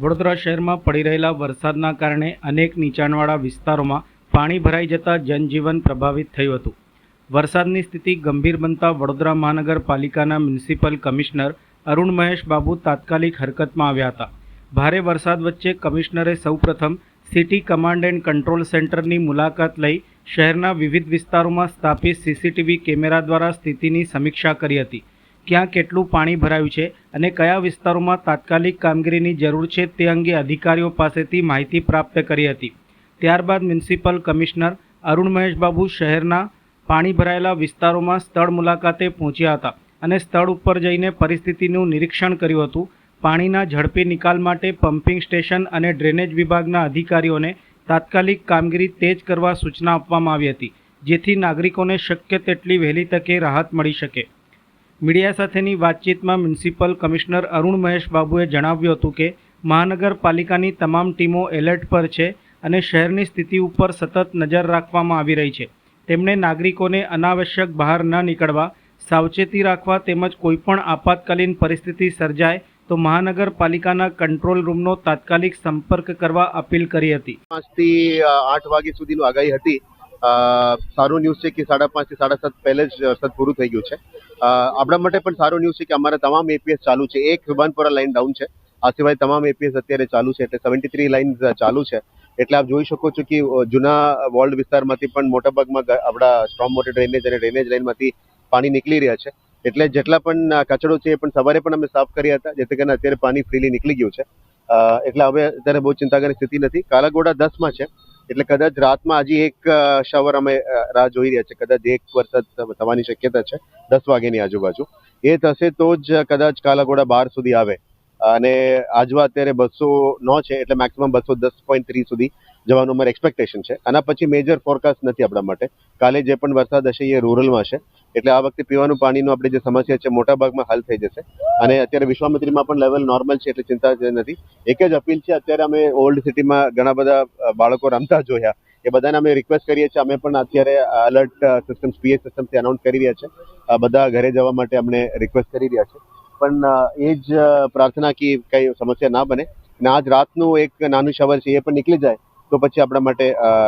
વડોદરા શહેરમાં પડી રહેલા વરસાદના કારણે અનેક નીચાણવાળા વિસ્તારોમાં પાણી ભરાઈ જતા જનજીવન પ્રભાવિત થયું હતું. વરસાદની સ્થિતિ ગંભીર બનતા વડોદરા મહાનગરપાલિકાના મ્યુનિસિપલ કમિશનર અરુણ મહેશ બાબુ તાત્કાલિક હરકતમાં આવ્યા હતા. ભારે વરસાદ વચ્ચે કમિશનરે સૌપ્રથમ સિટી કમાન્ડ એન્ડ કંટ્રોલ સેન્ટરની મુલાકાત લઈ શહેરના વિવિધ વિસ્તારોમાં સ્થાપિત સીસીટીવી કેમેરા દ્વારા સ્થિતિની સમીક્ષા કરી હતી. ક્યાં કેટલું પાણી ભરાયું છે અને કયા વિસ્તારોમાં તાત્કાલિક કામગીરીની જરૂર છે તે અંગે અધિકારીઓ પાસેથી માહિતી પ્રાપ્ત કરી હતી. ત્યારબાદ મ્યુનિસિપલ કમિશનર અરુણ મહેશ બાબુ શહેરના પાણી ભરાયેલા વિસ્તારોમાં સ્થળ મુલાકાતે પહોંચ્યા હતા અને સ્થળ ઉપર જઈને પરિસ્થિતિનું નિરીક્ષણ કર્યું હતું. પાણીના ઝડપી નિકાલ માટે પમ્પિંગ સ્ટેશન અને ડ્રેનેજ વિભાગના અધિકારીઓને તાત્કાલિક કામગીરી તેજ કરવા સૂચના આપવામાં આવી હતી, જેથી નાગરિકોને શક્ય તેટલી વહેલી તકે રાહત મળી શકે. મીડિયા સાથેની વાતચીતમાં મ્યુનિસિપલ કમિશનર અરુણ મહેશ બાબુએ જણાવ્યું હતું કે મહાનગરપાલિકાની તમામ ટીમો એલર્ટ પર છે અને શહેરની સ્થિતિ ઉપર સતત નજર રાખવામાં આવી રહી છે. તેમણે નાગરિકોને અનાવશ્યક બહાર ન નીકળવા, સાવચેતી રાખવા તેમજ કોઈપણ આપાતકાલીન પરિસ્થિતિ સર્જાય તો મહાનગરપાલિકાના કંટ્રોલ રૂમનો તાત્કાલિક સંપર્ક કરવા અપીલ કરી હતી. 5 થી 8 વાગ્યા સુધીનું આગાહી હતી. સારું ન્યૂઝ છે કે 5:30 થી 7:30 પહેલે જ વરસાદ પૂરું થઈ ગયું છે. આપણા માટે પણ સારું ન્યૂઝ છે કે અમારા તમામ એપીએસ ચાલુ છે. એક સુભાનપુરા લાઇન ડાઉન છે. આ સિવાય તમામ એપીએસ અત્યારે ચાલુ છે, એટલે 73 લાઇન્સ ચાલુ છે. એટલે આપ જોઈ શકો છો કે જૂના વોલ્ડ વિસ્તારમાંથી પણ મોટાભાગમાં આપણા સ્ટ્રોમ વોટર ડ્રેનેજ અને ડ્રેનેજ લાઇનમાંથી પાણી નીકળી રહ્યા છે. એટલે જેટલા પણ કચરો છે એ પણ સવારે પણ અમે સાફ કર્યા હતા, જેથી કરીને અત્યારે પાણી ફ્રીલી નીકળી ગયું છે. એટલે હવે અત્યારે બહુ ચિંતા કરવાની સ્થિતિ નથી. કાલાઘોડા 10માં છે, એટલે કદાચ રાતમાં હજી એક શાવર અમે રાહ જોઈ રહ્યા છે. કદાચ એક વરસાદ થવાની શક્યતા છે 10 વાગ્યાની આજુબાજુ. એ થશે તો જ કદાચ કાલાઘોડા 12 સુધી આવે. અને આજવા અત્યારે 209 છે, એટલે મેક્સિમમ 210.3 સુધી જવાનું અમારે એક્સપેક્ટેશન છે. આના પછી મેજર ફોરકાસ્ટ નથી આપણા માટે. કાલે જે પણ વરસાદ હશે એ રૂરલમાં હશે, એટલે આ વખતે પીવાનું પાણીનું આપણે જે સમસ્યા છે મોટા ભાગમાં હલ થઈ જશે. અને અત્યારે વિશ્વામિત્રીમાં પણ લેવલ નોર્મલ છે, એટલે ચિંતા નથી. એક જ અપીલ છે, અત્યારે અમે ઓલ્ડ સિટીમાં ઘણા બધા બાળકો રમતા જોયા, એ બધાને અમે રિક્વેસ્ટ કરીએ છીએ. અમે પણ અત્યારે અલર્ટ સિસ્ટમ પીએ સિસ્ટમથી અનાઉન્સ કરી રહ્યા છે. બધા ઘરે જવા માટે અમને રિક્વેસ્ટ કરી રહ્યા છે. પણ એ જ પ્રાર્થના કે કઈ સમસ્યા ના બને. અને આજ રાતનું એક નાનું શવર છે એ પણ નીકળી જાય તો પછી આપણા માટે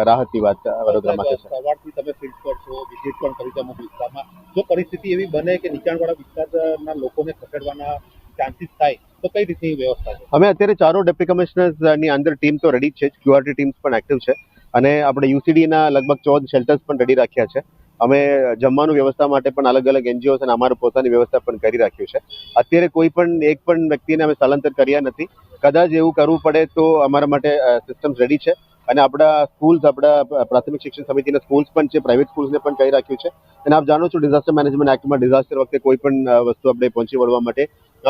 રાહતની વાત વડોદરામાં છે. સવારથી તમે ફિલ્ડ પર છો, વિઝિટ પણ કરી છે અમુક વિસ્તારમાં. જો પરિસ્થિતિ એવી બને કે નીચાણવાળા વિસ્તારના લોકોને ખસેડવાના ચાન્સીસ થાય તો કઈ રીતની વ્યવસ્થા છે? અમે અત્યારે ચારો ડેપ્યુટી કમિશનર્સની અંદર ટીમ તો રેડી જ છે. ક્યુઆરટી ટીમ્સ પણ એક્ટિવ છે અને આપણે યુસીડીના લગભગ 14 શેલ્ટર્સ પણ રેડી રાખ્યા છે. અમે જમવાનું વ્યવસ્થા માટે પણ અલગ અલગ એનજીઓસ અને અમારું પોતાની વ્યવસ્થા પણ કરી રાખ્યું છે. અત્યારે કોઈ પણ એક પણ વ્યક્તિને અમે સ્થળાંતર કર્યા નથી. કદાચ એવું કરવું પડે તો અમારા માટે સિસ્ટમ રેડી છે. અને આપણા સ્કૂલ્સ, આપણા પ્રાથમિક શિક્ષણ સમિતિના સ્કૂલ્સ પણ છે, પ્રાઇવેટ સ્કૂલ્સને પણ કહી રાખ્યું છે. અને આપ જાણો છો ડિઝાસ્ટર મેનેજમેન્ટ એક્ટમાં ડિઝાસ્ટર વખતે કોઈ પણ વસ્તુ આપણે પહોંચી વળવા માટે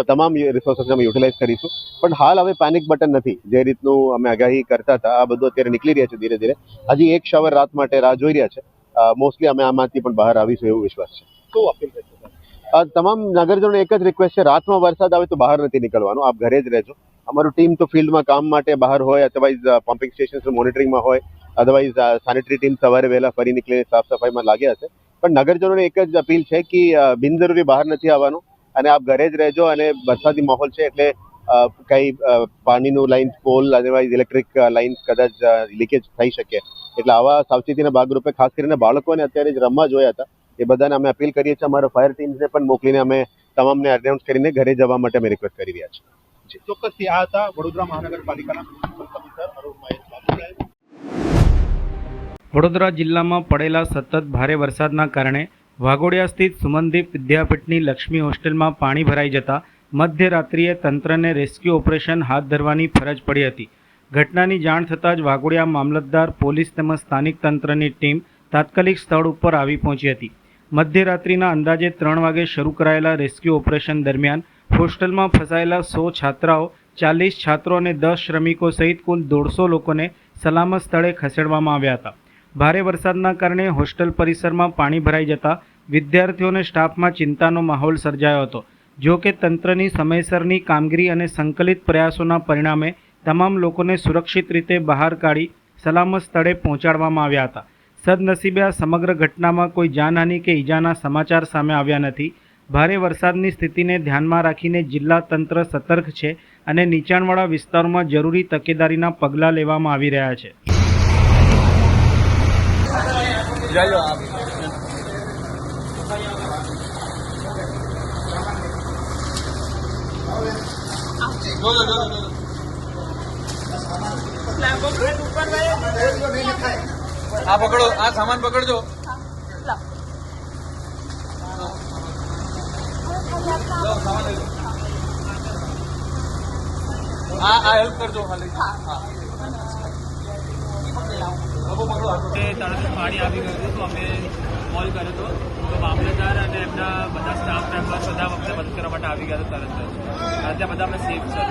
તમામ રિસોર્સિસ અમે યુટિલાઇઝ કરીશું. પણ હાલ હવે પેનિક બટન નથી. જે રીતનું અમે આગાહી કરતા હતા આ બધું અત્યારે નીકળી રહ્યા છે ધીરે ધીરે. હજી એક શાવર રાત માટે રાહ જોઈ રહ્યા છે. મોસ્ટલી અમે આમાંથી પણ બહાર આવીશું એવો વિશ્વાસ છે. શું અપીલ રહેશે? તમામ નગરજનોને એક જ રિક્વેસ્ટ છે, રાતમાં વરસાદ આવે તો બહાર નથી નીકળવાનું, આપ ઘરે જ રહેજો. અમારું ટીમ તો ફિલ્ડમાં કામ માટે બહાર હોય, અધરવાઇઝ પમ્પિંગ સ્ટેશન મોનિટરિંગમાં હોય, અધરવાઇઝ સેનેટરી ટીમ સવારે વહેલા ફરી નીકળીને સાફ સફાઈમાં લાગ્યા હશે. પણ નગરજનોને એક જ અપીલ છે કે બિનજરૂરી બહાર નથી આવવાનું અને આપ ઘરે જ રહેજો. અને વરસાદી માહોલ છે એટલે કઈ પાણીનું lines, pole, otherwise electric lines કદાચ લીકેજ થઈ શકે. એટલે આવા સાવચેતીના ભાગરૂપે ખાસ કરીને બાળકોને અત્યારે જ રમવા જોયા હતા એ બધાને અમે અપીલ કરીએ છીએ. અમારા ફાયર ટીમ્સને પણ મોકલીને અમે તમામને અનાઉન્સ કરીને ઘરે જવા માટે અમે રિક્વેસ્ટ કરી રહ્યા છીએ. ચોક્કસથી આ હતા વડોદરા મહાનગરપાલિકાના મ્યુનિસિપલ કમિશનર અરુણ મહેશ બાબુ. વડોદરા જિલ્લામાં પડેલા સતત ભારે વરસાદના કારણે વાઘોડિયા સ્થિત સુમનદીપ વિદ્યાપીઠની લક્ષ્મી હોસ્ટેલમાં પાણી ભરાઈ જતા મધ્યરાત્રિએ તંત્રને રેસ્ક્યુ ઓપરેશન હાથ ધરવાની ફરજ પડી હતી. ઘટનાની જાણ થતાં જ વાઘોડિયા મામલતદાર, પોલીસ તેમજ સ્થાનિક તંત્રની ટીમ તાત્કાલિક સ્થળ ઉપર આવી પહોંચી હતી. મધ્યરાત્રિના અંદાજે 3 વાગે શરૂ કરાયેલા રેસ્ક્યુ ઓપરેશન દરમિયાન હોસ્ટેલમાં ફસાયેલા 100 છાત્રાઓ, 40 છાત્રો અને 10 શ્રમિકો સહિત કુલ 150 લોકોને સલામત સ્થળે ખસેડવામાં આવ્યા હતા. ભારે વરસાદના કારણે હોસ્ટેલ પરિસરમાં પાણી ભરાઈ જતા વિદ્યાર્થીઓ અને સ્ટાફમાં ચિંતાનો માહોલ સર્જાયો હતો. જો કે તંત્રની સમયસરની કામગીરી અને સંકલિત પ્રયાસોના પરિણામે તમામ લોકોને સુરક્ષિત રીતે બહાર કાઢી સલામત સ્થળે પહોંચાડવામાં આવ્યા હતા. સદનસીબે આ સમગ્ર ઘટનામાં કોઈ જાનહાનિ કે ઈજાના સમાચાર સામે આવ્યા નથી. ભારે વરસાદની સ્થિતિને ધ્યાનમાં રાખીને જિલ્લા તંત્ર સતર્ક છે અને નીચાણવાળા વિસ્તારોમાં જરૂરી તકેદારીના પગલાં લેવામાં આવી રહ્યા છે. આ પકડો, આ સામાન પકડજો. આ હેલ્પ કરજો ખાલી. તરત પાણી આવી ગયું હતું તો અમે કોલ કર્યો હતો તો મામલતદાર અને એમના બધા સ્ટાફ મેમ્બર્સ બધા અમને મદદ કરવા માટે આવી ગયા હતા તરત જ. ત્યાં બધા અમે સેફ છે.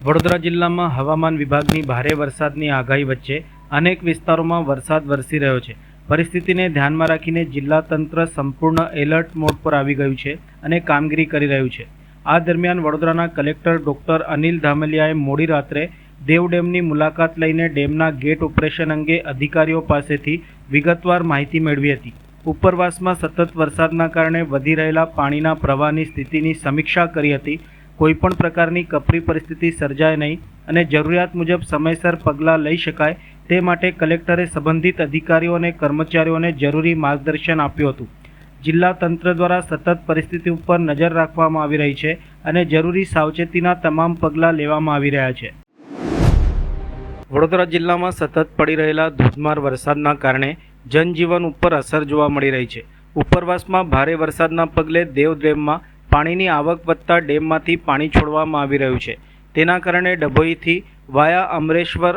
વડોદરા જિલ્લામાં હવામાન વિભાગની ભારે વરસાદની આગાહી વચ્ચે અનેક વિસ્તારોમાં વરસાદ વરસી રહ્યો છે. પરિસ્થિતિને ધ્યાનમાં રાખીને જિલ્લા તંત્ર સંપૂર્ણ એલર્ટ મોડ પર આવી ગયું છે અને કામગીરી કરી રહ્યું છે. આ દરમિયાન વડોદરાના કલેક્ટર ડોક્ટર અનિલ ધામલિયાએ મોડી રાત્રે દેવ ડેમની મુલાકાત લઈને ડેમના ગેટ ઓપરેશન અંગે અધિકારીઓ પાસેથી વિગતવાર માહિતી મેળવી હતી. ઉપરવાસમાં સતત વરસાદના કારણે વધી રહેલા પાણીના પ્રવાહની સ્થિતિની સમીક્ષા કરી હતી. કોઈપણ પ્રકારની કપરી પરિસ્થિતિ સર્જાય નહીં અને જરૂરિયાત મુજબ સમયસર પગલાં લઈ શકાય તે માટે કલેક્ટરે સંબંધિત અધિકારીઓ અને કર્મચારીઓને જરૂરી માર્ગદર્શન આપ્યું હતું. જિલ્લા તંત્ર દ્વારા સતત પરિસ્થિતિ ઉપર નજર રાખવામાં આવી રહી છે અને જરૂરી સાવચેતીના તમામ પગલાં લેવામાં આવી રહ્યા છે. વડોદરા જિલ્લામાં સતત પડી રહેલા ધોધમાર વરસાદના કારણે જનજીવન ઉપર અસર જોવા મળી રહી છે. ઉપરવાસમાં ભારે વરસાદના પગલે દેવ ડેમમાં પાણીની આવક વધતા ડેમમાંથી પાણી છોડવામાં આવી રહ્યું છે. તેના કારણે ડભોઈથી વાયા અમરેશ્વર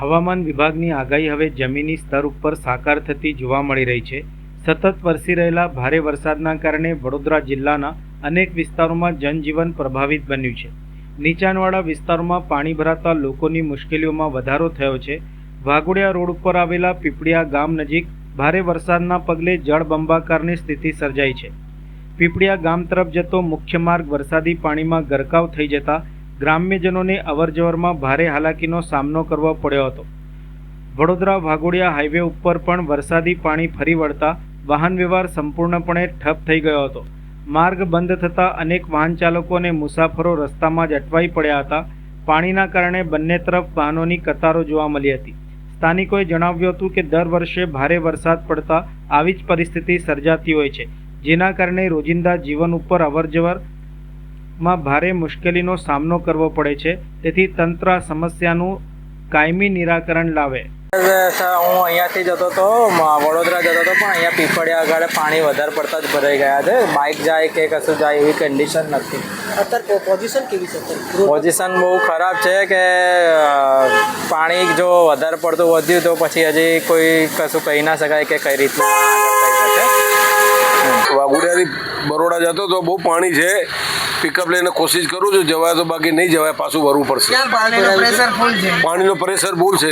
હવામાન વિભાગની આગાહી હવે જમીની સ્તર ઉપર સાકાર થતી જોવા મળી રહી છે. સતત વરસી રહેલા ભારે વરસાદના કારણે વડોદરા જિલ્લાના અનેક વિસ્તારોમાં જનજીવન પ્રભાવિત બન્યું છે. નીચાણવાળા વિસ્તારોમાં પાણી ભરાતા લોકોની મુશ્કેલીઓમાં વધારો થયો છે. વાઘોડિયા રોડ ઉપર આવેલા પીપળિયા ગામ નજીક ભારે વરસાદના પગલે જળબંબાકારની સ્થિતિ સર્જાઈ છે. પીપળિયા ગામ તરફ જતો મુખ્ય માર્ગ વરસાદી પાણીમાં ગરકાવ થઈ જતા ગ્રામ્યજનોને અવરજવરમાં ભારે હાલાકીનો સામનો કરવો પડ્યો હતો. વડોદરા વાઘોડિયા હાઈવે ઉપર પણ વરસાદી પાણી ફરી વળતા વાહન વ્યવહાર સંપૂર્ણપણે ઠપ થઈ ગયો હતો. માર્ગ બંધ થતાં અનેક વાહન ચાલકો અને મુસાફરો રસ્તામાં જ અટવાઈ પડ્યા હતા. પાણીના કારણે બંને તરફ વાહનોની કતારો જોવા મળી હતી. સ્થાનિકોએ જણાવ્યું હતું કે દર વર્ષે ભારે વરસાદ પડતા આવી જ પરિસ્થિતિ સર્જાતી હોય છે, જેના કારણે રોજિંદા જીવન ઉપર અવરજવરમાં ભારે મુશ્કેલીનો સામનો કરવો પડે છે. તેથી તંત્ર આ સમસ્યાનું કાયમી નિરાકરણ લાવે. હું અહીંયાથી જતો હતો, વડોદરા જતો હતો, પણ અહીંયા પીપળિયા આગળ પાણી વધારે પડતા જ ભરાઈ ગયા છે. બાઇક જાય કે કશું જાય એવી કન્ડિશન નથી. અત્યારે પોઝિશન કેવી છે? પોઝિશન બહુ ખરાબ છે કે પાણી જો વધારે પડતું વધ્યું તો પછી હજી કોઈ કશું કહી ના શકાય કે કઈ રીતના આગળ થઈ શકે. વાઘોડિયાથી બરોડા જતો તો બહુ પાણી છે. પિકઅપ લઈને કોશિશ કરું છું, જવાય તો બાકી નહીં જવાય, પાછું ભરવું પડશે. પાણીનો પ્રેશર ફૂલ છે.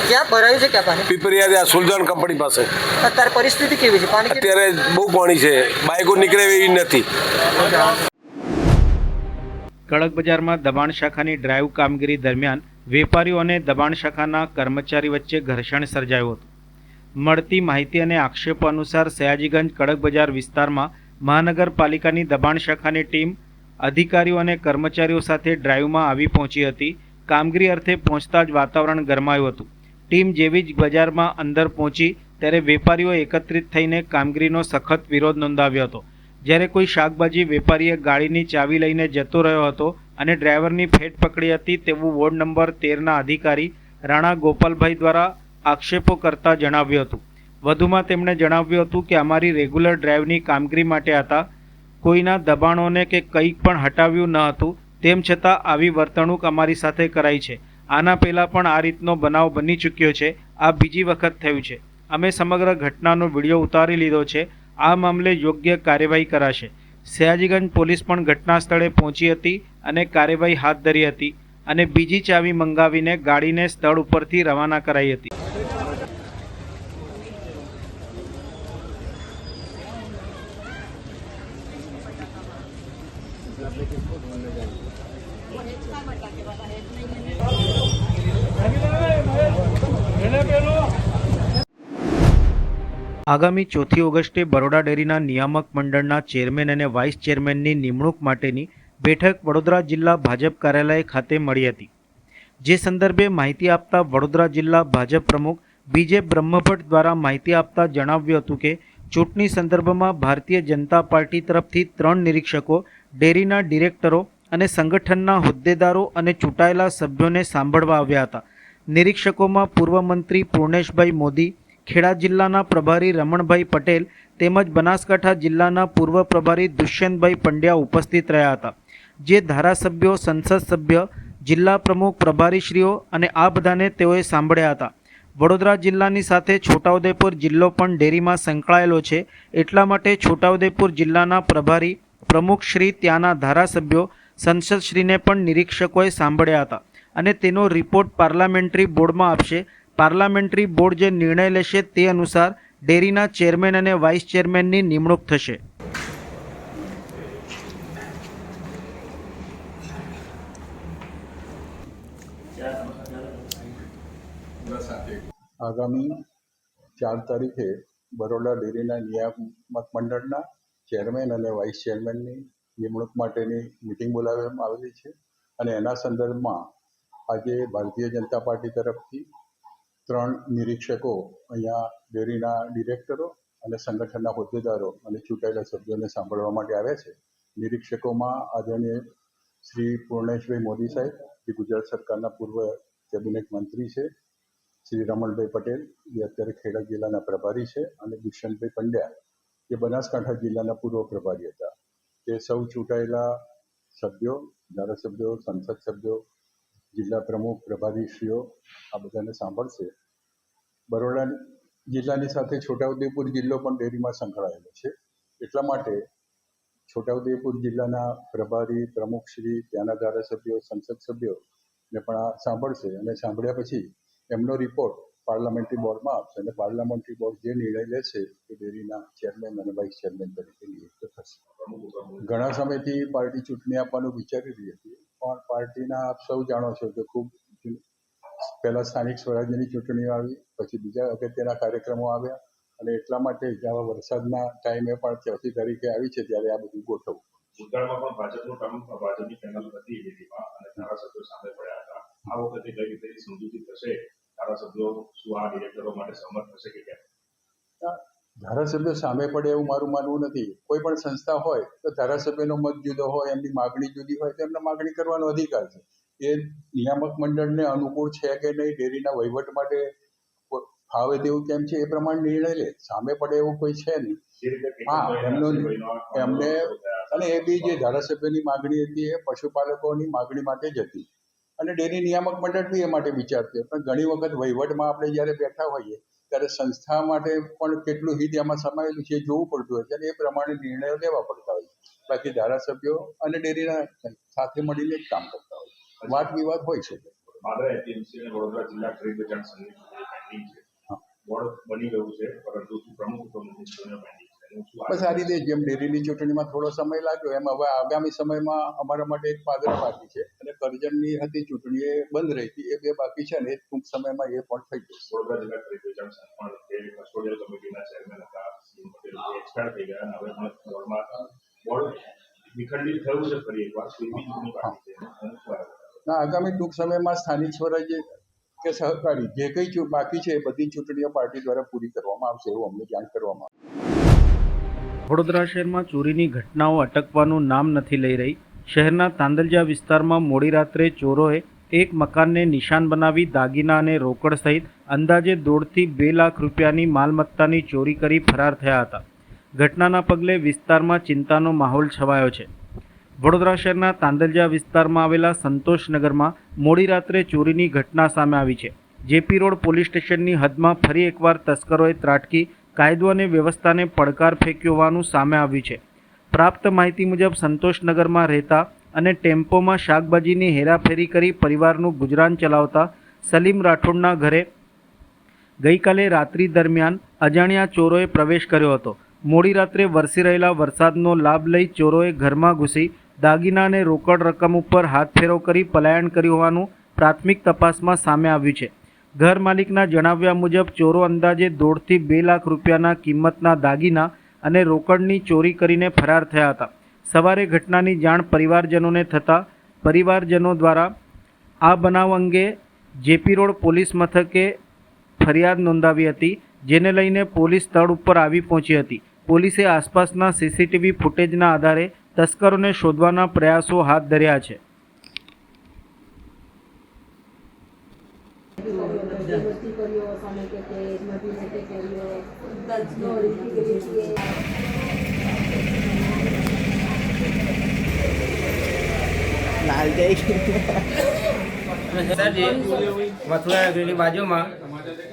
ક્યાં ભરાયું છે? ક્યાં પાણી? પીપરિયા સુલતાન કંપની પાસે. અત્યારે પરિસ્થિતિ કેવી છે? પાણી અત્યારે બહુ પાણી છે, બાઇકો નીકળે એવી નથી. કડક બજારમાં દબાણ શાખાની ડ્રાઈવ કામગીરી દરમિયાન વેપારીઓ અને દબાણ શાખાના કર્મચારી વચ્ચે ઘર્ષણ સર્જાયું હતું. મળતી માહિતી અને આક્ષેપો અનુસાર સયાજીગંજ કડક બજાર વિસ્તારમાં મહાનગરપાલિકાની દબાણ શાખાની ટીમ અધિકારીઓ અને કર્મચારીઓ સાથે ડ્રાઈવમાં આવી પહોંચી હતી. કામગીરી અર્થે પહોંચતા જ વાતાવરણ ગરમાયું હતું. ટીમ જેવી જ બજારમાં અંદર પહોંચી ત્યારે વેપારીઓ એકત્રિત થઈને કામગીરીનો સખત વિરોધ નોંધાવ્યો હતો. જ્યારે કોઈ શાકભાજી વેપારીએ ગાડીની ચાવી લઈને જતો રહ્યો હતો અને ડ્રાઈવરની ફેટ પકડી હતી તેવું વોર્ડ નંબર 13ના અધિકારી રાણા ગોપાલભાઈ દ્વારા આક્ષેપો કરતા જણાવ્યું હતું. વધુમાં તેમણે જણાવ્યું હતું કે અમારી રેગ્યુલર ડ્રાઈવની કામગીરી માટે હતા, કોઈના દબાણોને કે કંઈ પણ હટાવ્યું ન હતું, તેમ છતાં આવી વર્તણૂક અમારી સાથે કરાઈ છે. આના પહેલાં પણ આ રીતનો બનાવ બની ચૂક્યો છે. આ બીજી વખત થયું છે. અમે સમગ્ર ઘટનાનો વિડીયો ઉતારી લીધો છે. આ મામલે યોગ્ય કાર્યવાહી કરાશે. સયાજીગંજ પોલીસ પણ ઘટના સ્થળે પહોંચી હતી અને કાર્યવાહી હાથ ધરી હતી અને બીજી ચાવી મંગાવીને ગાડીને સ્થળ ઉપરથી રવાના કરાઈ હતી. આગામી 4 ઓગસ્ટે બરોડા ડેરીના નિયામક મંડળના ચેરમેન અને વાઇસ ચેરમેનની નિમણૂક માટેની બેઠક વડોદરા જિલ્લા ભાજપ કાર્યાલય ખાતે મળી હતી. જે સંદર્ભે માહિતી આપતા વડોદરા જિલ્લા ભાજપ પ્રમુખ બીજે બ્રહ્મભટ્ટ દ્વારા માહિતી આપતા જણાવ્યું હતું કે ચૂંટણી સંદર્ભમાં ભારતીય જનતા પાર્ટી તરફથી 3 નિરીક્ષકો, ડેરીના ડિરેક્ટરો અને સંગઠનના હોદ્દેદારો અને ચૂંટાયેલા સભ્યોને સાંભળવા આવ્યા હતા. નિરીક્ષકોમાં પૂર્વ મંત્રી પૂર્ણેશભાઈ મોદી, ખેડા જિલ્લાના પ્રભારી રમણભાઈ પટેલ તેમજ બનાસકાંઠા જિલ્લાના પૂર્વ પ્રભારી દુષ્યંતભાઈ પંડ્યા ઉપસ્થિત રહ્યા હતા. જે ધારાસભ્યો, સંસદ સભ્ય, જિલ્લા પ્રમુખ, પ્રભારીશ્રીઓ અને આ બધાને તેઓએ સાંભળ્યા હતા. વડોદરા જિલ્લાની સાથે છોટાઉદેપુર જિલ્લો પણ ડેરીમાં સંકળાયેલો છે. એટલા માટે છોટાઉદેપુર જિલ્લાના પ્રભારી, પ્રમુખશ્રી, ત્યાંના ધારાસભ્યો, સંસદશ્રીને પણ નિરીક્ષકોએ સાંભળ્યા હતા અને તેનો રિપોર્ટ પાર્લામેન્ટરી બોર્ડમાં આપશે. પાર્લામેન્ટરી બોર્ડ જે નિર્ણય લેશે તે અનુસાર ડેરીના ચેરમેન અને વાઇસ ચેરમેનની નિમણૂક થશે. આગામી 4 તારીખે બરોડા ડેરીના નિયામક મંડળના ચેરમેન અને વાઇસ ચેરમેનની નિમણૂક માટેની મિટિંગ બોલાવવામાં આવેલી છે અને એના સંદર્ભમાં આજે ભારતીય જનતા પાર્ટી તરફથી 3 નિરીક્ષકો અહીંયા ડેરીના ડિરેક્ટરો અને સંગઠનના હોદ્દેદારો અને ચૂંટાયેલા સભ્યોને સાંભળવા માટે આવ્યા છે. નિરીક્ષકોમાં આદરણીય શ્રી પૂર્ણેશભાઈ મોદી સાહેબ, જે ગુજરાત સરકારના પૂર્વ કેબિનેટ મંત્રી છે, શ્રી રમણભાઈ પટેલ, જે અત્યારે ખેડા જિલ્લાના પ્રભારી છે, અને દુષ્યંતભાઈ પંડ્યા, જે બનાસકાંઠા જિલ્લાના પૂર્વ પ્રભારી હતા. તે સૌ ચૂંટાયેલા સભ્યો, ધારાસભ્યો, સંસદ સભ્યો, જિલ્લા પ્રમુખ, પ્રભારીશ્રીઓ આ બધાને સાંભળશે. બરોડા જિલ્લાની સાથે છોટાઉદેપુર જિલ્લો પણ ડેરીમાં સંકળાયેલો છે. એટલા માટે છોટાઉદેપુર જિલ્લાના પ્રભારી, પ્રમુખશ્રી, ત્યાંના ધારાસભ્યો, સંસદ સભ્યોને પણ આ સાંભળશે અને સાંભળ્યા પછી એમનો રિપોર્ટ પાર્લામેન્ટરી બોર્ડમાં આપશે અને પાર્લામેન્ટરી બોર્ડ જે નિર્ણય લેશે તે ડેરીના ચેરમેન અને વાઇસ ચેરમેન તરીકે નિયુક્ત થશે. ઘણા સમયથી પાર્ટી ચૂંટણી આપવાનું વિચારી રહી હતી, પણ પાર્ટીના આપ સૌ જાણો છો કે ખૂબ પહેલાં સ્થાનિક સ્વરાજ્યની ચૂંટણીઓ આવી, પછી બીજા અગત્યના કાર્યક્રમો આવ્યા અને એટલા માટે આવા વરસાદના ટાઈમે પણ 4 તારીખે આવી છે ત્યારે આ બધું ગોઠવવું. ભૂતકાળમાં પણ ભાજપનું કામ, ભાજપની પેનલ હતી ડેરીમાં અને ધારાસભ્યો સામે પડ્યા હતા. આ વખતે કઈ રીતે સમજૂતી થશે? ધારાસભ્યો શું આ ડિરેક્ટરો માટે સહમત થશે કે કેમ? ધારાસભ્યો સામે પડે એવું મારું માનવું નથી. કોઈ પણ સંસ્થા હોય તો ધારાસભ્યનો મત જુદો હોય, એમની માગણી જુદી હોય તો એમને માગણી કરવાનો અધિકાર છે. એ નિયામક મંડળને અનુકૂળ છે કે નહીં, ડેરીના વહીવટ માટે ફાવે તેવું કેમ છે એ પ્રમાણે નિર્ણય લે. સામે પડે એવું કોઈ છે નહીં. હા, એમને અને એ બી જે ધારાસભ્યની માગણી હતી એ પશુપાલકોની માગણી માટે જ હતી અને ડેરી નિયામક મંડળ બી એ માટે વિચારતું. પણ ઘણી વખત વહીવટમાં આપણે જ્યારે બેઠા હોઈએ ત્યારે સંસ્થા માટે પણ કેટલું હિત એમાં સમાયેલું છે એ જોવું પડતું હોય છે અને એ પ્રમાણે નિર્ણયો લેવા પડતા હોય છે. બાકી ધારાસભ્યો અને ડેરીના સાથે મળીને જ કામ કરતા હોય છે. વાદ વિવાદ હોય છે. વડોદરા જિલ્લા ખરીદ વેચાણ સંઘની પેન્ડિંગ છે. બોર્ડ બની ગયું છે, પરંતુ પ્રમુખ પેન્ડિંગ છે. બસ આ રીતે જેમ ડેરીની ચૂંટણીમાં થોડો સમય લાગ્યો એમ હવે આગામી સમયમાં અમારા માટે એક પાદર બાકી છે અને કરજણની હતી ચૂંટણી એ બંધ રહી હતી, એ 2 બાકી છે અને એ ટૂંક સમયમાં એ પણ થઈ જશે. વડોદરા જિલ્લા ખરીદ વેચાણ સંઘ પણ તે કસ્ટોડિયલ કમિટીના ચેરમેન હતા, પટેલ એક્સપાયર થઈ ગયા અને હવે પણ બોર્ડ વિખંડિત થયું છે. ફરી એકવાર ચૂંટણી બાકી છે. ના, આગામી ટૂંક સમયમાં સ્થાનિક સ્વરાજ્ય કે સહકારી જે કંઈ બાકી છે એ બધી ચૂંટણીઓ પાર્ટી દ્વારા પૂરી કરવામાં આવશે એવું અમને જાણ કરવામાં આવે. વડોદરા શહેરમાં ચોરીની ઘટનાઓ અટકવાનું નામ નથી લઈ રહી. શહેરના તાંદલજા વિસ્તારમાં મોડી રાત્રે ચોરોએ એક મકાનને નિશાન બનાવી દાગીના અને રોકડ સહિત અંદાજે 1.5 થી 2 લાખ રૂપિયાની માલમત્તાની ચોરી કરી ફરાર થયા હતા. ઘટનાના પગલે વિસ્તારમાં ચિંતાનો માહોલ છવાયો છે. વડોદરા શહેરના તાંદલજા વિસ્તારમાં આવેલા સંતોષનગરમાં મોડી રાત્રે ચોરીની ઘટના સામે આવી છે. જેપી રોડ પોલીસ સ્ટેશનની હદમાં ફરી એકવાર તસ્કરોએ ત્રાટકી કાયદો અને વ્યવસ્થાને પડકાર ફેંક્યો હોવાનું સામે આવ્યું છે. પ્રાપ્ત માહિતી મુજબ સંતોષનગરમાં રહેતા અને ટેમ્પોમાં શાકભાજીની હેરાફેરી કરી પરિવારનું ગુજરાન ચલાવતા સલીમ રાઠોડના ઘરે ગઈકાલે રાત્રિ દરમિયાન અજાણ્યા ચોરોએ પ્રવેશ કર્યો હતો. મોડી રાત્રે વરસી રહેલા વરસાદનો લાભ લઈ ચોરોએ ઘરમાં ઘૂસી દાગીના અને રોકડ રકમ ઉપર હાથ ફેરો કરી પલાયન કર્યું હોવાનું પ્રાથમિક તપાસમાં સામે આવ્યું છે. ઘર માલિકના જણાવ્યા મુજબ ચોરો અંદાજે 1.5 થી 2 લાખ રૂપિયાના કિંમતના દાગીના અને રોકડની ચોરી કરીને ફરાર થયા હતા. સવારે ઘટનાની જાણ પરિવારજનોને થતાં પરિવારજનો દ્વારા આ બનાવ અંગે જેપી રોડ પોલીસ મથકે ફરિયાદ નોંધાવી હતી, જેને લઈને પોલીસ સ્થળ ઉપર આવી પહોંચી હતી. પોલીસે આસપાસના સીસીટીવી ફૂટેજના આધારે તસ્કરોને શોધવાના પ્રયાસો હાથ ધર્યા છે. મથુરાની બાજુમાં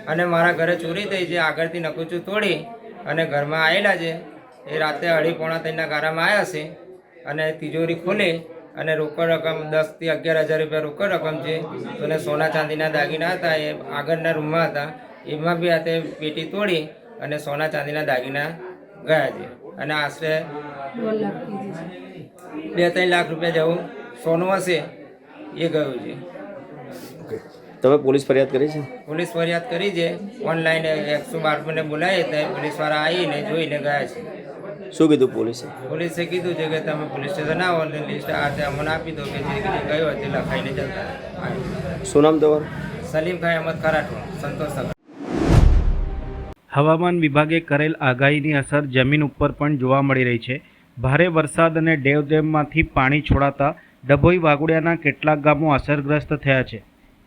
અને મારા ઘરે ચોરી થઈ છે. આગળથી નકુચું તોડી અને ઘરમાં આવેલા છે. એ રાતે 2:30-3ના ગારામાં આવ્યા છે અને તિજોરી ખોલી અને રોકડ રકમ 10 થી 11,000 રૂપિયા રોકડ રકમ છે અને સોના ચાંદીના દાગીના હતા એ આગળના રૂમમાં હતા. એમાં બી હાથે પેટી તોડી અને સોના ચાંદીના દાગીના ગયા છે અને આશરે 2-3 લાખ રૂપિયા જેવું સોનું હશે એ ગયું છે. તમે પોલીસ ફરિયાદ કરી છે? પોલીસ ફરિયાદ કરી છે. ઓનલાઈન 112 ને બોલાવી તો પોલીસવાળા આવીને જોઈને ગયા છે. શું કીધું પોલીસે? પોલીસે કીધું છે કે તમે પોલીસ સ્ટેશન આવો અને લિસ્ટ આ અમને આપી દો કે જે ગયો તે લખાઈને જતા. શું નામ તમારું? સલીમ ખાન અહમદ ખરાઠો, સંતોષનગર. હવામાન વિભાગે કરેલ આગાહીની અસર જમીન ઉપર પણ જોવા મળી રહી છે. ભારે વરસાદ અને ડેમમાંથી પાણી છોડાતા ડભોઈ વાઘોડિયાના કેટલાક ગામો અસરગ્રસ્ત થયા છે.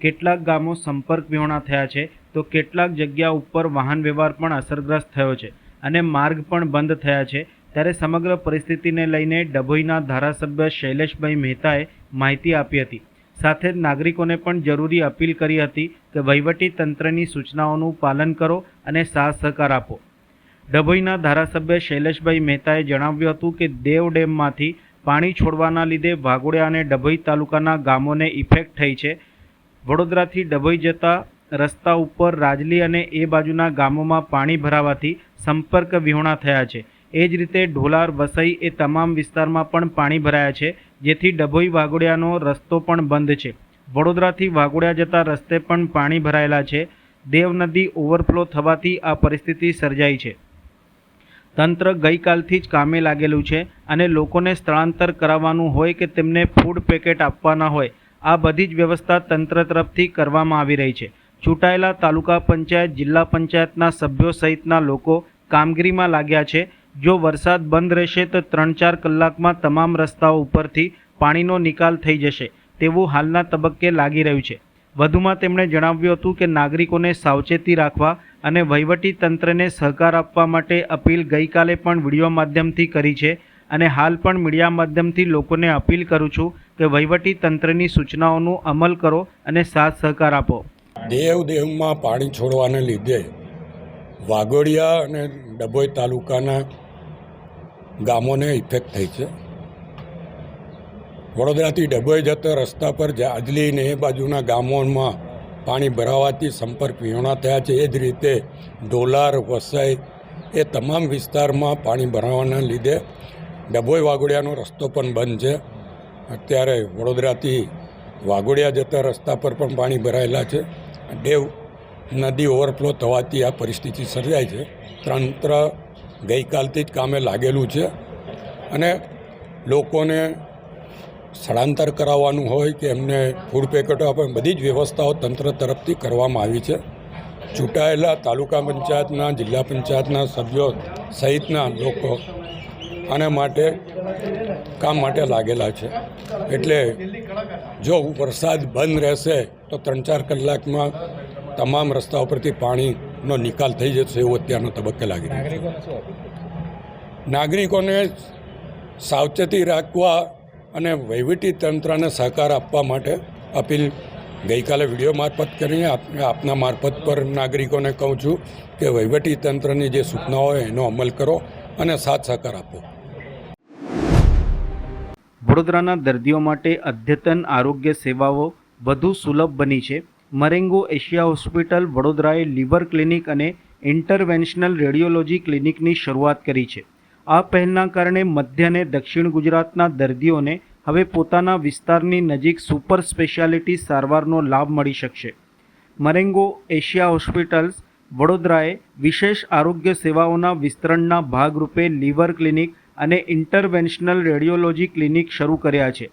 કેટલાક ગામો સંપર્ક વિહોણા થયા છે તો કેટલાક જગ્યા ઉપર વાહન વ્યવહાર પણ અસરગ્રસ્ત થયો છે અને માર્ગ પણ બંધ થયા છે. ત્યારે સમગ્ર પરિસ્થિતિને લઈને ડભોઈના ધારાસભ્ય શૈલેષભાઈ મહેતાએ માહિતી આપી હતી. સાથે જ નાગરિકોને પણ જરૂરી અપીલ કરી હતી કે વહીવટી તંત્રની સૂચનાઓનું પાલન કરો અને સાથ સહકાર આપો. ડભોઈના ધારાસભ્ય શૈલેષભાઈ મહેતાએ જણાવ્યું હતું કે દેવ ડેમમાંથી પાણી છોડવાના લીધે વાઘોડિયા અને ડભોઈ તાલુકાના ગામોને ઇફેક્ટ થઈ છે. વડોદરાથી ડભોઈ જતા રસ્તા ઉપર રાજલી અને એ બાજુના ગામોમાં પાણી ભરાવાથી સંપર્ક વિહોણા થયા છે. એ જ રીતે ઢોલાર, વસઈ એ તમામ વિસ્તારમાં પણ પાણી ભરાયા છે, જેથી ડભોઈ વાઘોડિયાનો રસ્તો પણ બંધ છે. વડોદરાથી વાઘોડિયા જતા રસ્તે પણ પાણી ભરાયેલા છે. દેવ નદી ઓવરફ્લો થવાથી આ પરિસ્થિતિ સર્જાઈ છે. તંત્ર ગઈકાલથી જ કામે લાગેલું છે અને લોકોને સ્થળાંતર કરાવવાનું હોય કે તેમને ફૂડ પેકેટ આપવાના હોય, આ બધી જ વ્યવસ્થા તંત્ર તરફથી કરવામાં આવી રહી છે. ચૂંટાયેલા તાલુકા પંચાયત, જિલ્લા પંચાયતના સભ્યો સહિતના લોકો કામગીરીમાં લાગ્યા છે. જો વરસાદ બંધ રહેશે તો 3-4 કલાકમાં તમામ રસ્તાઓ ઉપરથી પાણીનો નિકાલ થઈ જશે તેવું હાલના તબક્કે લાગી રહ્યું છે. વધુમાં તેમણે જણાવ્યું હતું કે નાગરિકોને સાવચેતી રાખવા અને વહીવટી તંત્રને સહકાર આપવા માટે અપીલ ગઈકાલે પણ વિડીયો માધ્યમથી કરી છે અને હાલ પણ મીડિયા માધ્યમથી લોકોને અપીલ કરું છું કે વહીવટી તંત્રની સૂચનાઓનું અમલ કરો અને સાથ સહકાર આપો. દેવમાં પાણી છોડવાને લીધે વાઘોડિયા અને ડભોઈ તાલુકાના ગામોને ઇફેક્ટ થઈ છે. વડોદરાથી ડભોઈ જતા રસ્તા પર જાજલી ને એ બાજુના ગામોમાં પાણી ભરાવાથી સંપર્ક વિહોણા થયા છે. એ જ રીતે ઢોલાર, વસઈ એ તમામ વિસ્તારમાં પાણી ભરાવાના લીધે ડભોઈ વાઘોડિયાનો રસ્તો પણ બંધ છે. અત્યારે વડોદરાથી વાઘોડિયા જતા રસ્તા પર પણ પાણી ભરાયેલા છે. દેવ નદી ઓવરફ્લો થવાથી આ પરિસ્થિતિ સર્જાય છે. તંત્ર ગઈકાલથી જ કામે લાગેલું છે અને લોકોને સ્થળાંતર કરાવવાનું હોય કે એમને ફૂડ પેકેટો આપે, બધી જ વ્યવસ્થાઓ તંત્ર તરફથી કરવામાં આવી છે. ચૂંટાયેલા તાલુકા પંચાયતના, જિલ્લા પંચાયતના સભ્યો સહિતના લોકો આના માટે કામ માટે લાગેલા છે. એટલે જો વરસાદ બંધ રહેશે તો 3-4 કલાકમાં તમામ રસ્તાઓ પરથી પાણીનો નિકાલ થઈ જશે એવું અત્યારનો તબક્કે લાગી રહ્યું છે. નાગરિકોને સાવચેતી રાખવા અને વહીવટી તંત્રને સહકાર આપવા માટે અપીલ ગઈકાલે વિડીયો મારફત કરીને આપના મારફત પર નાગરિકોને કહું છું કે વહીવટી તંત્રની જે સૂચનાઓ હોય એનો અમલ કરો અને સાથ સહકાર આપો. વડોદરાના દર્દીઓ માટે અદ્યતન આરોગ્ય સેવાઓ વધુ સુલભ બની છે. Marengo Asia hospital વડોદરાએ liver clinic અને ઇન્ટરવેન્શનલ રેડિયોલોજી ક્લિનિકની શરૂઆત કરી છે. આ પહેલના કારણે મધ્ય અને દક્ષિણ ગુજરાતના દર્દીઓને હવે પોતાના વિસ્તારની નજીક સુપર સ્પેશિયાલિટી સારવારનો લાભ મળી શકશે. મરેંગો એશિયા હોસ્પિટલ્સ વડોદરાએ વિશેષ આરોગ્ય સેવાઓના વિસ્તરણના ભાગરૂપે લીવર ક્લિનિક અને ઇન્ટરવેન્શનલ રેડિયોલોજી ક્લિનિક શરૂ કર્યા છે.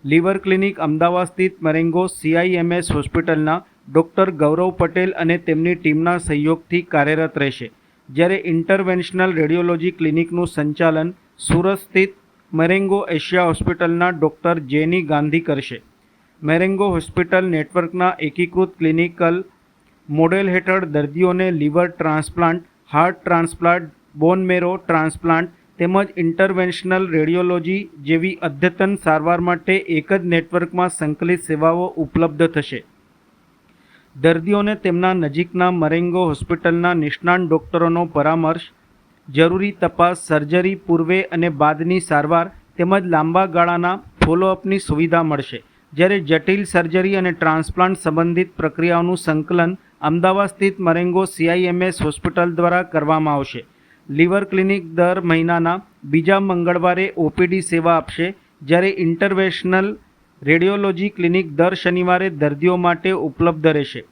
લીવર ક્લિનિક અમદાવાદ સ્થિત મરેંગો CIMS હોસ્પિટલના ડૉક્ટર ગૌરવ પટેલ અને તેમની ટીમના સહયોગથી કાર્યરત રહેશે, જ્યારે ઇન્ટરવેન્શનલ રેડિયોલોજી ક્લિનિકનું સંચાલન સુરત સ્થિત મેરેંગો એશિયા હોસ્પિટલના ડૉક્ટર જેની ગાંધી કરશે. મેરેંગો હોસ્પિટલ નેટવર્કના એકીકૃત ક્લિનિકલ મોડેલ હેઠળ દર્દીઓને લીવર ટ્રાન્સપ્લાન્ટ, હાર્ટ ટ્રાન્સપ્લાન્ટ, બોન મેરો ટ્રાન્સપ્લાન્ટ તેમજ ઇન્ટરવેન્શનલ રેડિયોલોજી જેવી અદ્યતન સારવાર માટે એક જ નેટવર્કમાં સંકલિત સેવાઓ ઉપલબ્ધ થશે. દર્દીઓને તેમના નજીકના મરેંગો હોસ્પિટલના નિષ્ણાત ડૉક્ટરોનો પરામર્શ, જરૂરી તપાસ, સર્જરી પૂર્વે અને બાદની સારવાર તેમજ લાંબા ગાળાના ફોલોઅપની સુવિધા મળશે, જ્યારે જટિલ સર્જરી અને ટ્રાન્સપ્લાન્ટ સંબંધિત પ્રક્રિયાઓનું સંકલન અમદાવાદ સ્થિત મરેંગો CIMS હોસ્પિટલ દ્વારા કરવામાં આવશે. લીવર ક્લિનિક દર મહિનાના બીજા મંગળવારે OPD સેવા આપશે, જ્યારે ઇન્ટરવેન્શનલ રેડિયોલોજી ક્લિનિક દર શનિવારે દર્દીઓ માટે ઉપલબ્ધ રહેશે.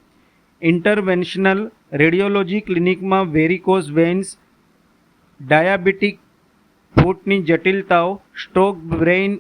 ઇન્ટરવેન્શનલ રેડિયોલોજી ક્લિનિકમાં વેરિકોઝ વેન્સ, ડાયાબિટીક ફૂટની જટિલતાઓ, સ્ટ્રોક, બ્રેઇન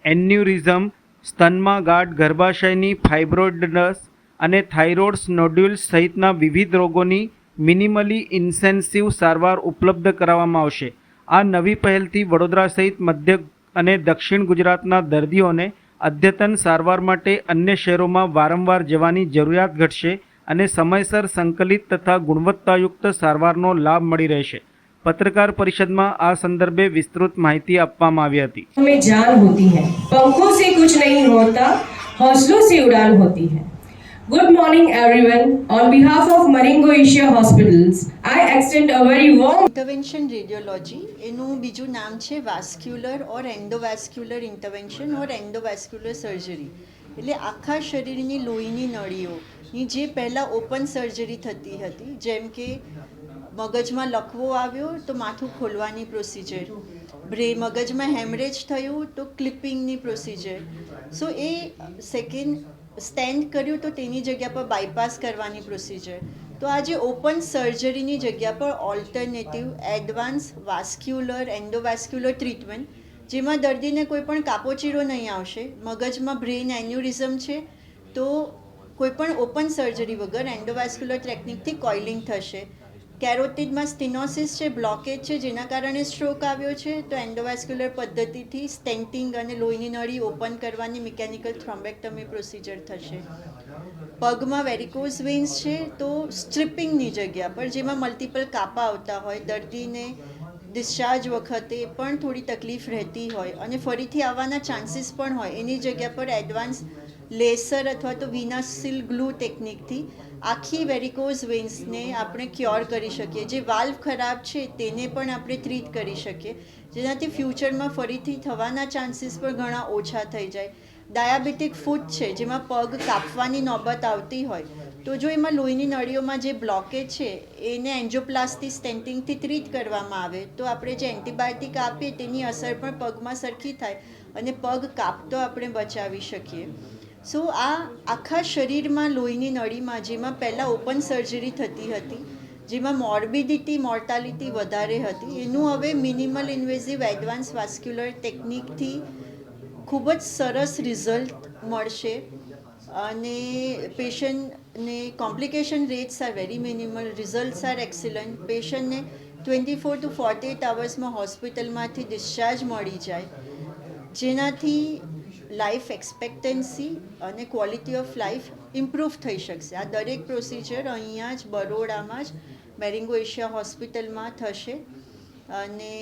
એન્યુરિઝમ, સ્તનમાં ગાંઠ, ગર્ભાશયની ફાઇબ્રોઇડ્સ અને થાઇરોઇડ્સ નોડ્યુલ્સ સહિતના વિવિધ રોગોની મિનિમલી ઇન્ટેન્સિવ સારવાર ઉપલબ્ધ કરાવવામાં આવશે. આ નવી પહેલથી વડોદરા સહિત મધ્ય અને દક્ષિણ ગુજરાતના દર્દીઓને અદ્યતન સારવાર માટે અન્ય શહેરોમાં વારંવાર જવાની જરૂરિયાત ઘટશે અને સમયસર સંકલિત તથા ગુણવત્તાયુક્ત સારવારનો લાભ મળી રહેશે. પત્રકાર પરિષદમાં આ સંદર્ભે વિસ્તૃત માહિતી આપવામાં આવી હતી. हमें जान होती है, पंखों से कुछ नहीं होता, हौसलों से उड़ान होती है. Good morning everyone. On behalf of Marengo Asia Hospitals, I extend a very warm intervention radiology એનું બીજું નામ છે વાસ્ક્યુલર ઓર એન્ડોવાસ્ક્યુલર ઇન્ટરવેન્શન ઓર એન્ડોવાસ્ક્યુલર સર્જરી. એટલે આખા શરીરની લોહીની નળીઓની જે પહેલાં ઓપન સર્જરી થતી હતી, જેમ કે મગજમાં લકવો આવ્યો તો માથું ખોલવાની પ્રોસિજર, મગજમાં હેમરેજ થયું તો ક્લિપિંગની પ્રોસિજર. સો એ સેકન્ડ સ્ટેન્ડ કર્યું તો તેની જગ્યા પર બાયપાસ કરવાની પ્રોસિજર. તો આ જે ઓપન સર્જરીની જગ્યા પર alternative advance vascular endovascular treatment, જેમાં દર્દીને કોઈ પણ કાપોચીરો નહીં આવશે. મગજમાં બ્રેઇન એન્યુરિઝમ છે તો કોઈ પણ ઓપન સર્જરી વગર એન્ડોવાસ્ક્યુલર ટેકનિકથી કોઇલિંગ થશે. કેરોટિડમાં સ્ટિનોસિસ છે, બ્લોકેજ છે, જેના કારણે સ્ટ્રોક આવ્યો છે, તો એન્ડોવાસ્ક્યુલર પદ્ધતિથી સ્ટેન્ટિંગ અને લોહીની નળી ઓપન કરવાની મિકેનિકલ થ્રોમ્બેક્ટમી પ્રોસિજર થશે. પગમાં વેરિકોઝ વેન્સ છે તો સ્ટ્રિપિંગની જગ્યા પર, જેમાં મલ્ટિપલ કાપા આવતા હોય, દર્દીને ડિસ્ચાર્જ વખતે પણ થોડી તકલીફ રહેતી હોય અને ફરીથી આવવાના ચાન્સીસ પણ હોય, એની જગ્યા પર એડવાન્સ લેસર અથવા તો વિનાસિલ ગ્લુ ટેકનિકથી આખી વેરિકોઝ વેન્સને આપણે ક્યોર કરી શકીએ. જે વાલ્વ ખરાબ છે તેને પણ આપણે ટ્રીટ કરી શકીએ, જેનાથી ફ્યુચરમાં ફરીથી થવાના ચાન્સીસ પણ ઘણા ઓછા થઈ જાય. ડાયાબિટીક ફૂટ છે, જેમાં પગ કાપવાની નોબત આવતી હોય, તો જો એમાં લોહીની નળીઓમાં જે બ્લોકેજ છે એને એન્જોપ્લાસ્ટી સ્ટેન્ટિંગથી ટ્રીટ કરવામાં આવે તો આપણે જે એન્ટીબાયોટિક આપીએ તેની અસર પણ પગમાં સરખી થાય અને પગ કાપતો આપણે બચાવી શકીએ. સો આ આખા શરીરમાં લોહીની નળીમાં, જેમાં પહેલાં ઓપન સર્જરી થતી હતી, જેમાં મોર્બિડિટી, મોર્ટાલિટી વધારે હતી, એનું હવે મિનિમલ ઇન્વેઝિવ એડવાન્સ વાસ્ક્યુલર ટેકનિકથી ખૂબ જ સરસ રિઝલ્ટ મળશે અને પેશન્ટને complication rates are very minimal, results are excellent. પેશન્ટને 24 to 48 અવર્સમાં હોસ્પિટલમાંથી ડિસ્ચાર્જ મળી જાય, જેનાથી લાઈફ એક્સપેક્ટન્સી અને ક્વોલિટી ઓફ લાઈફ ઇમ્પ્રૂવ થઈ શકશે. આ દરેક પ્રોસિજર અહીંયા જ બરોડામાં જ મેરેંગો એશિયા હોસ્પિટલમાં થશે અને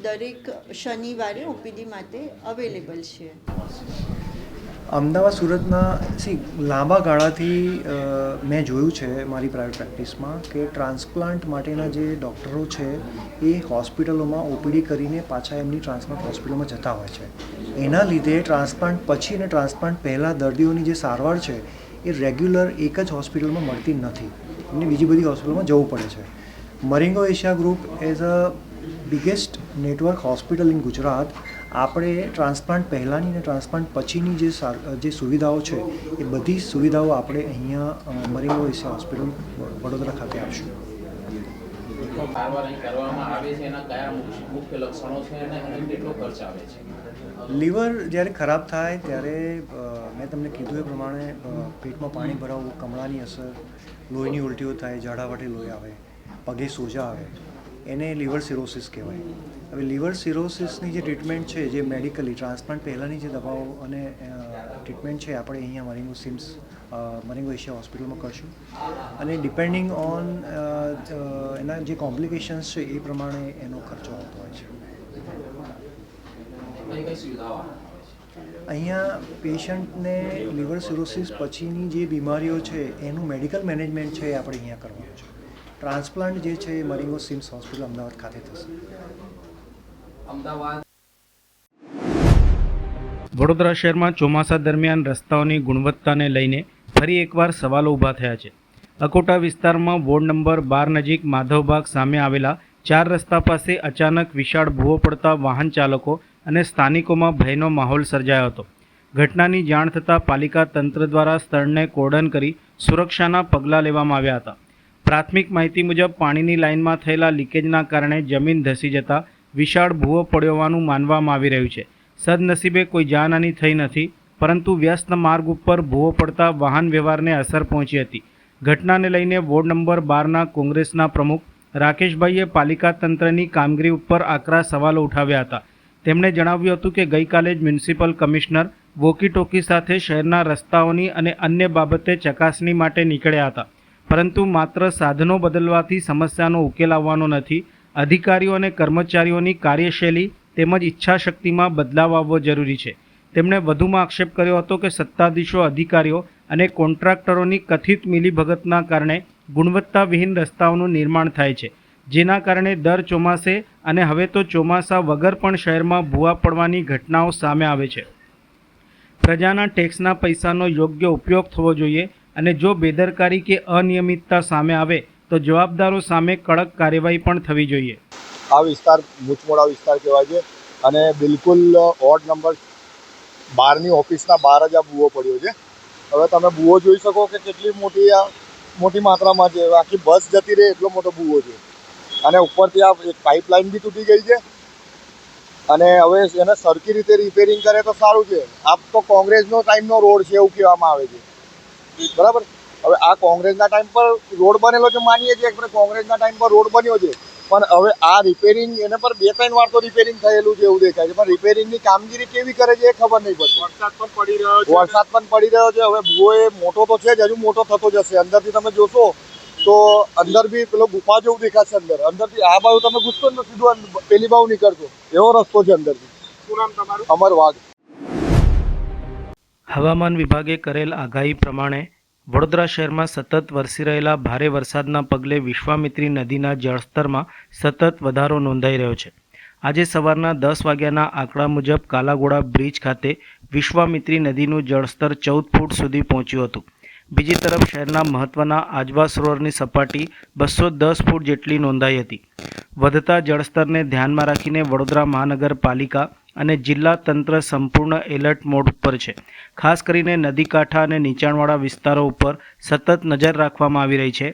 દરેક શનિવારે OPD માટે અવેલેબલ છે. અમદાવાદ સુરતમાં લાંબા ગાળાથી મેં જોયું છે મારી પ્રાઇવેટ પ્રેક્ટિસમાં કે ટ્રાન્સપ્લાન્ટ માટેના જે ડૉક્ટરો છે એ હોસ્પિટલોમાં OPD કરીને પાછા એમની ટ્રાન્સપ્લાન્ટ હોસ્પિટલમાં જતા હોય છે. એના લીધે ટ્રાન્સપ્લાન્ટ પછી અને ટ્રાન્સપ્લાન્ટ પહેલાં દર્દીઓની જે સારવાર છે એ રેગ્યુલર એક જ હોસ્પિટલમાં મળતી નથી, એમને બીજી બધી હોસ્પિટલમાં જવું પડે છે. Marengo Asia group as a biggest network hospital in Gujarat આપણે ટ્રાન્સપ્લાન્ટ પહેલાંની અને ટ્રાન્સપ્લાન્ટ પછીની જે સુવિધાઓ છે એ બધી સુવિધાઓ આપણે અહીંયા મરીંગો એશિયા હોસ્પિટલ વડોદરા ખાતે આપશું. સારવાર અહીં કરવામાં આવે છે એના કયા મુખ્ય લક્ષણો છે અને કેટલો ખર્ચ આવે છે? લીવર જ્યારે ખરાબ થાય ત્યારે મેં તમને કીધું એ પ્રમાણે પેટમાં પાણી ભરાવવું, કમળાની અસર, લોહીની ઉલટીઓ થાય, ઝાડાવાટી લોહી આવે, પગે સોજા આવે, એને લીવર સિરોસિસ કહેવાય. હવે લીવર સિરોસિસની જે ટ્રીટમેન્ટ છે, જે મેડિકલી ટ્રાન્સપ્લાન્ટ પહેલાંની જે દવાઓ અને ટ્રીટમેન્ટ છે આપણે અહીંયા મરીંગો એશિયા હોસ્પિટલમાં કરશું અને ડિપેન્ડિંગ ઓન એના જે કોમ્પ્લિકેશન્સ છે એ પ્રમાણે એનો ખર્ચો આવતો હોય છે. અહીંયા પેશન્ટને લીવર સિરોસિસ પછીની જે બીમારીઓ છે એનું મેડિકલ મેનેજમેન્ટ છે એ આપણે અહીંયા કરવાનું છે. ટ્રાન્સપ્લાન્ટ જે છે એ મરીંગો સિમ્સ હોસ્પિટલ અમદાવાદ ખાતે થશે. વડોદરા શહેરમાં ચોમાસા દરમિયાન રસ્તાઓની ગુણવત્તાને લઈને ફરી એકવાર સવાલો ઊભા થયા છે. અકોટા વિસ્તારમાં વોર્ડ નંબર 12 નજીક માધવબાગ સામે આવેલા 4 રસ્તા પાસે અચાનક વિશાળ ભૂવો પડતા વાહન ચાલકો અને સ્થાનિકોમાં ભયનો માહોલ સર્જાયો હતો. ઘટનાની જાણ થતાં પાલિકા તંત્ર દ્વારા સ્થળને કોર્ડન કરી સુરક્ષાના પગલાં લેવામાં આવ્યા હતા. પ્રાથમિક માહિતી મુજબ પાણીની લાઇનમાં થયેલા લીકેજના કારણે જમીન ધસી જતા વિશાળ ભૂવો પડ્યો હોવાનું માનવામાં આવી રહ્યું છે. સદનસીબે કોઈ જાનહાની થઈ નથી, પરંતુ વ્યસ્ત માર્ગ ઉપર ભૂવો પડતા વાહન વ્યવહારને અસર પહોંચી હતી. ઘટનાને લઈને વોર્ડ નંબર 12ના કોંગ્રેસના પ્રમુખ રાકેશભાઈએ પાલિકા તંત્રની કામગીરી ઉપર આકરા સવાલો ઉઠાવ્યા હતા. તેમણે જણાવ્યું હતું કે ગઈકાલે જ મ્યુનિસિપલ કમિશનર વોકી ટોકી સાથે શહેરના રસ્તાઓની અને અન્ય બાબતે ચકાસણી માટે નીકળ્યા હતા, પરંતુ માત્ર સાધનો બદલવાથી સમસ્યાનો ઉકેલ આવવાનો નથી. અધિકારીઓ અને કર્મચારીઓની કાર્યશૈલી તેમજ ઈચ્છાશક્તિમાં બદલાવ આવવો જરૂરી છે. તેમણે વધુમાં આક્ષેપ કર્યો હતો કે સત્તાધીશો, અધિકારીઓ અને કોન્ટ્રાક્ટરોની કથિત મિલીભગતના કારણે ગુણવત્તાવિહીન રસ્તાઓનું નિર્માણ થાય છે, જેના કારણે દર ચોમાસે અને હવે તો ચોમાસા વગર પણ શહેરમાં ભૂવા પડવાની ઘટનાઓ સામે આવે છે. પ્રજાના ટેક્સના પૈસાનો યોગ્ય ઉપયોગ થવો જોઈએ અને જો બેદરકારી કે અનિયમિતતા સામે આવે તો જવાબદારો સામે કડક કાર્યવાહી પણ થવી જોઈએ. આ વિસ્તાર મૂચમોડા વિસ્તાર કહેવાય છે અને બિલકુલ વોર્ડ નંબર 12ની ઓફિસના બહાર જ આ ભૂવો પડ્યો છે. હવે તમે ભૂવો જોઈ શકો કે કેટલી મોટી માત્રામાં છે. આખી બસ જતી રહે એટલો મોટો ભૂવો છે અને ઉપરથી આ એક પાઇપલાઇન બી તૂટી ગઈ છે અને હવે એને સરખી રીતે રિપેરિંગ કરે તો સારું છે. આ તો કોંગ્રેસનો ટાઈમનો રોડ છે એવું કહેવામાં આવે છે, બરાબર. હવે આ કોંગ્રેસના ટાઈમ પર રોડ બનેલો છે, માનીએ છીએ કે કોંગ્રેસના ટાઈમ પર રોડ બન્યો છે, પણ હવે આ રિપેરિંગ એને પર 2-3 વાર તો રિપેરિંગ થયેલું છે એવું દેખાય છે, પણ રિપેરિંગની કામગીરી કેવી કરે છે એ ખબર નહીં પડતી. વરસાદ પણ પડી રહ્યો છે. હવે ભૂવો એ મોટો તો છે જ, હજુ મોટો થતો જશે. અંદરથી તમે જોશો તો અંદર બી પેલો ગુફા જેવું દેખાશે. અંદરથી આ બાજુ તમે ઘૂસતો ને તો સીધું પેલી બાજુ નીકળશો એવો રસ્તો છે અંદરથી. શું નામ તમારું? અમર વાઘ. હવામાન વિભાગે કરેલ આગાહી પ્રમાણે વડોદરા શહેરમાં સતત વરસી રહેલા ભારે વરસાદના પગલે વિશ્વામિત્રી નદીના જળસ્તરમાં સતત વધારો નોંધાઈ રહ્યો છે. આજે સવારના 10 વાગ્યાના આંકડા મુજબ કાલાઘોડા બ્રિજ ખાતે વિશ્વામિત્રી નદીનું જળસ્તર 14 ફૂટ સુધી પહોંચ્યું હતું. બીજી તરફ શહેરના મહત્ત્વના આજવા સરોવરની સપાટી 210 ફૂટ જેટલી નોંધાઈ હતી. વધતા જળસ્તરને ધ્યાનમાં રાખીને વડોદરા મહાનગરપાલિકા અને જિલ્લા તંત્ર સંપૂર્ણ એલર્ટ મોડ ઉપર છે. ખાસ કરીને નદી કાંઠા અને નીચાણવાળા વિસ્તારો ઉપર સતત નજર રાખવામાં આવી રહી છે,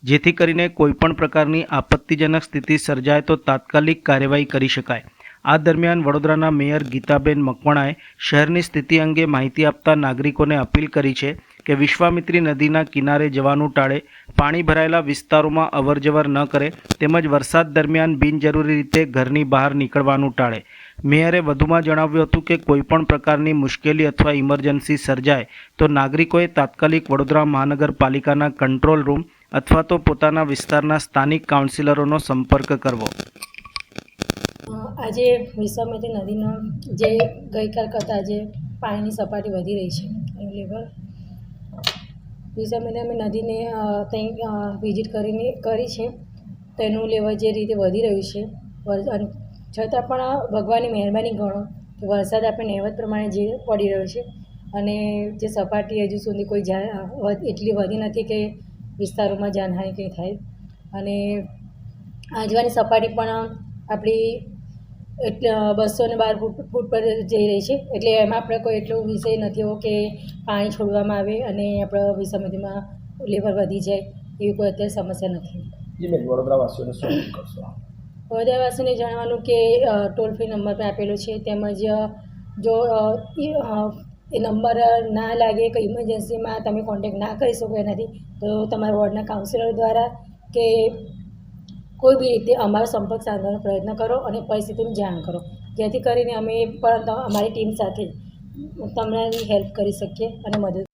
જેથી કરીને કોઈપણ પ્રકારની આપત્તિજનક સ્થિતિ સર્જાય તો તાત્કાલિક કાર્યવાહી કરી શકાય. આ દરમિયાન વડોદરાના મેયર ગીતાબેન મકવાણાએ શહેરની સ્થિતિ અંગે માહિતી આપતા નાગરિકોને અપીલ કરી છે કે વિશ્વામિત્રી નદીના કિનારે જવાનું ટાળે, પાણી ભરાયેલા વિસ્તારોમાં અવરજવર ન કરે તેમજ વરસાદ દરમિયાન બિનજરૂરી રીતે ઘરની બહાર નીકળવાનું ટાળે. મેયરે વધુમાં જણાવ્યું હતું કે કોઈપણ પ્રકારની મુશ્કેલી અથવા ઇમરજન્સી સર્જાય તો નાગરિકોએ તાત્કાલિક વડોદરા મહાનગરપાલિકાના કંટ્રોલ રૂમ અથવા તો પોતાના વિસ્તારના સ્થાનિક કાઉન્સિલરોનો સંપર્ક કરવો. આજે વિશ્વામિત્રી નદીનો જે ગઈકાલ કરતાં આજે પાણીની સપાટી વધી રહી છે એ લેવલ વિશ્વામિત્રી નદીને ત્યાં વિઝિટ કરી છે, તેનું લેવલ જે રીતે વધી રહ્યું છે. છતાં પણ ભગવાનની મહેરબાની ગણો કે વરસાદ આપણે નહેવત પ્રમાણે જે પડી રહ્યો છે અને જે સપાટી હજુ સુધી કોઈ એટલી વધી નથી કે વિસ્તારોમાં જાનહાનિ કંઈ થાય. અને આજવાની સપાટી પણ આપણી એટલે 212 ફૂટ પર જઈ રહી છે. એટલે એમાં આપણે કોઈ એટલો વિષય નથી એવો કે પાણી છોડવામાં આવે અને આપણે વિસમિતિમાં લેવલ વધી જાય એવી કોઈ અત્યારે સમસ્યા નથી. વડોદરાવાસીઓને શું કરશો? વડોદરાવાસીને જણાવવાનું કે ટોલ ફ્રી નંબર પર આપેલો છે, તેમજ જો એ નંબર ના લાગે કે ઇમરજન્સીમાં તમે કોન્ટેક્ટ ના કરી શકો એનાથી તો તમારા વોર્ડના કાઉન્સિલર દ્વારા કે કોઈ બી રીતે અમારો સંપર્ક સાધવાનો પ્રયત્ન કરો અને પરિસ્થિતિની જાણ કરો, જેથી કરીને અમે પણ અમારી ટીમ સાથે તમારી હેલ્પ કરી શકીએ અને મદદ